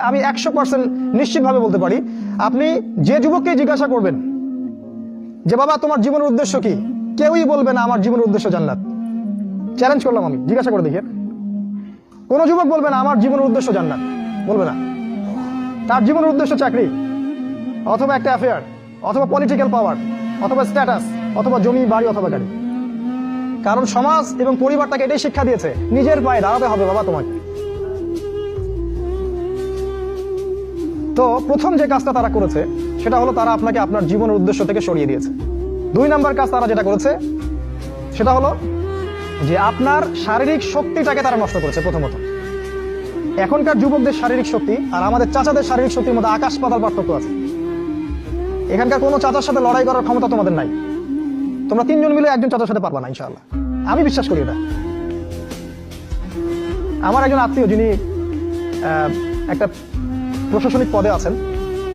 আমি 100% নিশ্চিতভাবে বলতে পারি, আপনি যে যুবককে জিজ্ঞাসা করবেন যে বাবা তোমার জীবনের উদ্দেশ্য কি, কেউই বলবে না আমার জীবনের উদ্দেশ্য জান্নাত। চ্যালেঞ্জ করলাম, আমি জিজ্ঞাসা করে দেখি, কোন যুবক বলবে না আমার জীবনের উদ্দেশ্য জান্নাত, বলবে না। তার জীবনের উদ্দেশ্য চাকরি, অথবা একটা অ্যাফেয়ার, অথবা পলিটিক্যাল পাওয়ার, অথবা স্ট্যাটাস, অথবা জমি বাড়ি, অথবা গাড়ি। কারণ সমাজ এবং পরিবার তাকে এটাই শিক্ষা দিয়েছে, নিজের পায়ে দাঁড়াতে হবে বাবা তোমাকে। তো প্রথম যে কাজটা তারা করেছে সেটা হলো তারা আপনাকে আপনার জীবনের উদ্দেশ্য থেকে সরিয়ে দিয়েছে। 2 নাম্বার কাজ তারা যেটা করেছে সেটা হলো যে আপনার শারীরিক শক্তিটাকে তারা নষ্ট করেছে। প্রথমত, এখনকার যুবকদের শারীরিক শক্তি আর আমাদের চাচাদের শারীরিক শক্তির মধ্যে আকাশ পাতাল পার্থক্য আছে। এখানকার কোনো চাচার সাথে লড়াই করার ক্ষমতা তোমাদের নাই। তোমরা 3 জন মিলে একজন চাচার সাথে পারবা না ইনশাআল্লাহ, আমি বিশ্বাস করি এটা। আমার একজন আত্মীয় যিনি একটা প্রশাসনিক পদে আছেন,